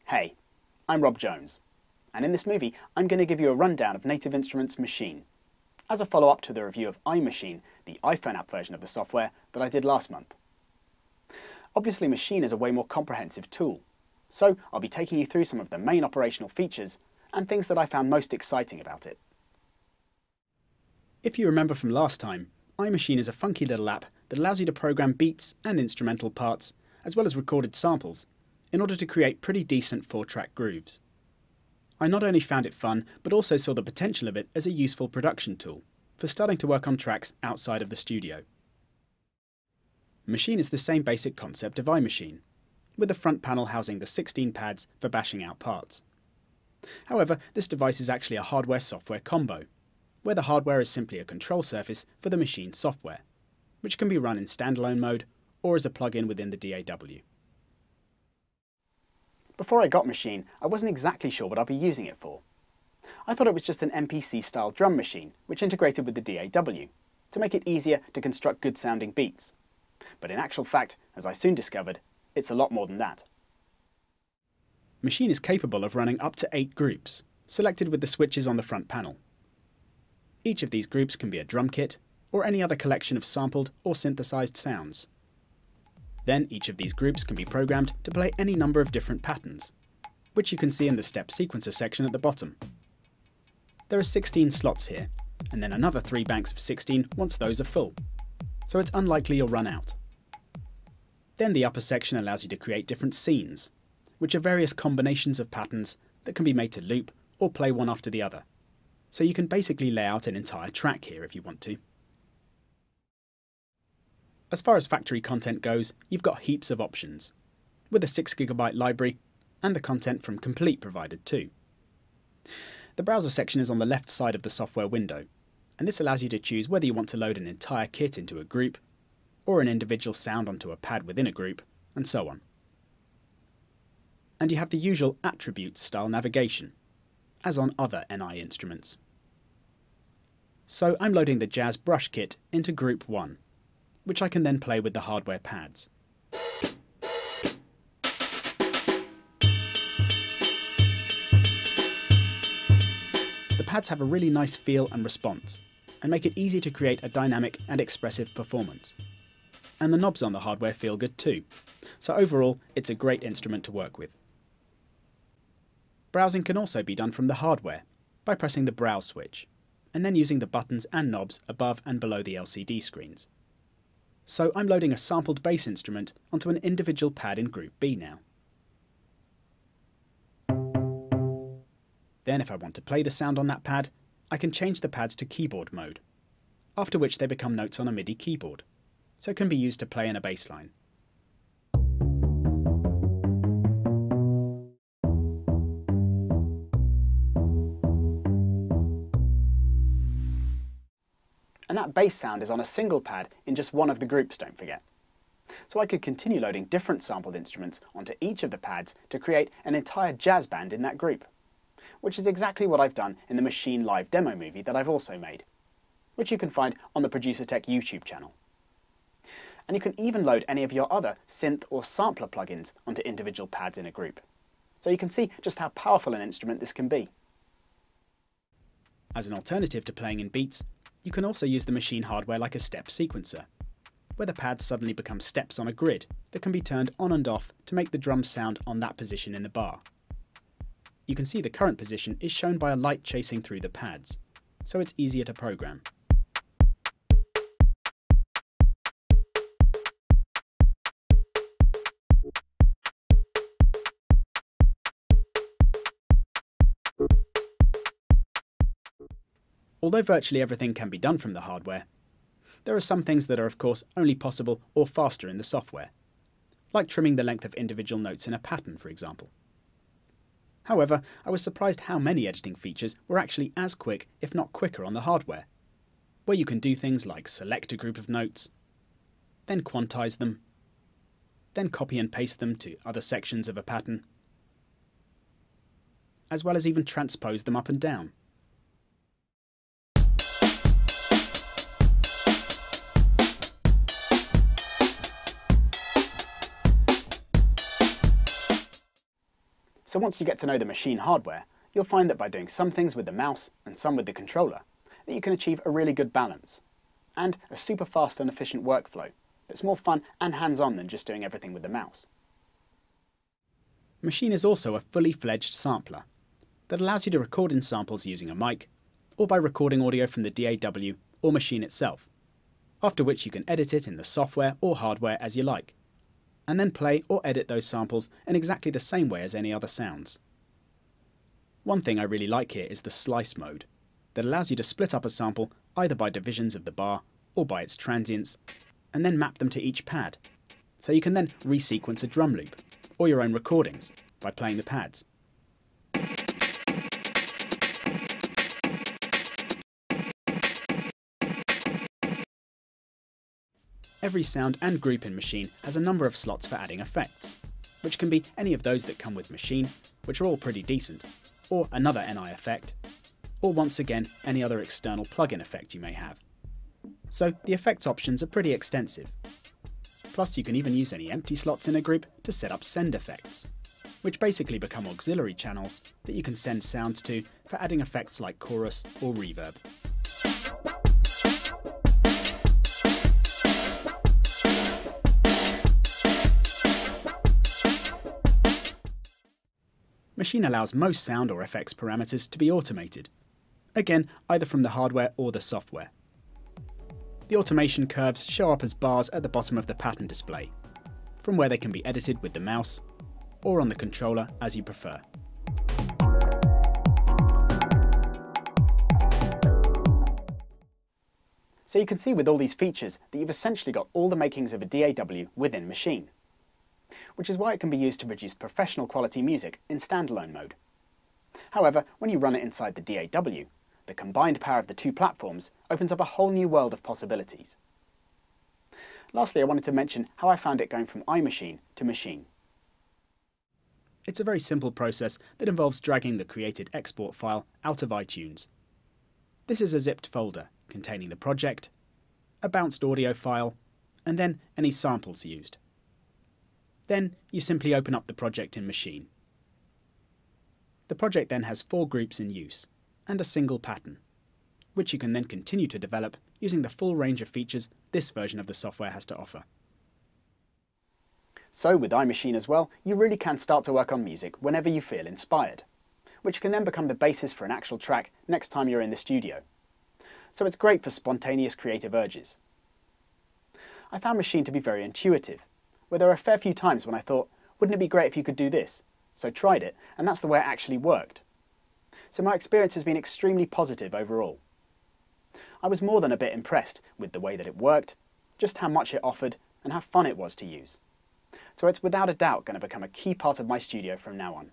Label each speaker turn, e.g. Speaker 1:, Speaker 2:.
Speaker 1: Hey, I'm Rob Jones, and in this movie I'm going to give you a rundown of Native Instruments Maschine, as a follow-up to the review of iMaschine, the iPhone app version of the software that I did last month. Obviously Maschine is a way more comprehensive tool, so I'll be taking you through some of the main operational features and things that I found most exciting about it. If you remember from last time, iMaschine is a funky little app that allows you to program beats and instrumental parts, as well as recorded samples, in order to create pretty decent 4-track grooves. I not only found it fun, but also saw the potential of it as a useful production tool for starting to work on tracks outside of the studio. Maschine is the same basic concept of iMaschine, with the front panel housing the 16 pads for bashing out parts. However, this device is actually a hardware-software combo, where the hardware is simply a control surface for the Maschine software, which can be run in standalone mode or as a plug-in within the DAW. Before I got Maschine, I wasn't exactly sure what I'd be using it for. I thought it was just an MPC-style drum machine, which integrated with the DAW, to make it easier to construct good-sounding beats. But in actual fact, as I soon discovered, it's a lot more than that. Maschine is capable of running up to 8 groups, selected with the switches on the front panel. Each of these groups can be a drum kit, or any other collection of sampled or synthesized sounds. Then each of these groups can be programmed to play any number of different patterns, which you can see in the step sequencer section at the bottom. There are 16 slots here, and then another 3 banks of 16 once those are full, so it's unlikely you'll run out. Then the upper section allows you to create different scenes, which are various combinations of patterns that can be made to loop or play one after the other. So you can basically lay out an entire track here if you want to. As far as factory content goes, you've got heaps of options, with a 6GB library and the content from Complete provided too. The browser section is on the left side of the software window, and this allows you to choose whether you want to load an entire kit into a group, or an individual sound onto a pad within a group, and so on. And you have the usual attributes style navigation, as on other NI instruments. So I'm loading the Jazz Brush Kit into Group 1, which I can then play with the hardware pads. The pads have a really nice feel and response, and make it easy to create a dynamic and expressive performance. And the knobs on the hardware feel good too, so overall it's a great instrument to work with. Browsing can also be done from the hardware, by pressing the Browse switch, and then using the buttons and knobs above and below the LCD screens. So I'm loading a sampled bass instrument onto an individual pad in Group B now. Then if I want to play the sound on that pad, I can change the pads to keyboard mode, after which they become notes on a MIDI keyboard, so can be used to play in a bass line. And that bass sound is on a single pad in just one of the groups, don't forget. So I could continue loading different sampled instruments onto each of the pads to create an entire jazz band in that group, which is exactly what I've done in the Maschine live demo movie that I've also made, which you can find on the Producer Tech YouTube channel. And you can even load any of your other synth or sampler plugins onto individual pads in a group, so you can see just how powerful an instrument this can be. As an alternative to playing in beats, you can also use the Maschine hardware like a step sequencer, where the pads suddenly become steps on a grid that can be turned on and off to make the drums sound on that position in the bar. You can see the current position is shown by a light chasing through the pads, so it's easier to program. Although virtually everything can be done from the hardware, there are some things that are of course only possible or faster in the software, like trimming the length of individual notes in a pattern, for example. However, I was surprised how many editing features were actually as quick, if not quicker, on the hardware, where you can do things like select a group of notes, then quantize them, then copy and paste them to other sections of a pattern, as well as even transpose them up and down. So once you get to know the Maschine hardware, you'll find that by doing some things with the mouse and some with the controller, that you can achieve a really good balance, and a super fast and efficient workflow that's more fun and hands-on than just doing everything with the mouse. Maschine is also a fully fledged sampler that allows you to record in samples using a mic, or by recording audio from the DAW or Maschine itself, after which you can edit it in the software or hardware as you like, and then play or edit those samples in exactly the same way as any other sounds. One thing I really like here is the slice mode, that allows you to split up a sample either by divisions of the bar or by its transients, and then map them to each pad, so you can then resequence a drum loop, or your own recordings, by playing the pads. Every sound and group in Maschine has a number of slots for adding effects, which can be any of those that come with Maschine, which are all pretty decent, or another NI effect, or once again any other external plugin effect you may have. So the effects options are pretty extensive. Plus you can even use any empty slots in a group to set up send effects, which basically become auxiliary channels that you can send sounds to for adding effects like chorus or reverb. Maschine allows most sound or effects parameters to be automated, again either from the hardware or the software. The automation curves show up as bars at the bottom of the pattern display, from where they can be edited with the mouse, or on the controller as you prefer. So you can see with all these features that you've essentially got all the makings of a DAW within Maschine, which is why it can be used to produce professional quality music in standalone mode. However, when you run it inside the DAW, the combined power of the two platforms opens up a whole new world of possibilities. Lastly, I wanted to mention how I found it going from iMaschine to Maschine. It's a very simple process that involves dragging the created export file out of iTunes. This is a zipped folder containing the project, a bounced audio file, and then any samples used. Then you simply open up the project in Maschine. The project then has 4 groups in use, and a single pattern, which you can then continue to develop using the full range of features this version of the software has to offer. So with iMaschine as well, you really can start to work on music whenever you feel inspired, which can then become the basis for an actual track next time you're in the studio. So it's great for spontaneous creative urges. I found Maschine to be very intuitive, where there are a fair few times when I thought, wouldn't it be great if you could do this? So tried it, and that's the way it actually worked. So my experience has been extremely positive overall. I was more than a bit impressed with the way that it worked, just how much it offered, and how fun it was to use. So it's without a doubt going to become a key part of my studio from now on.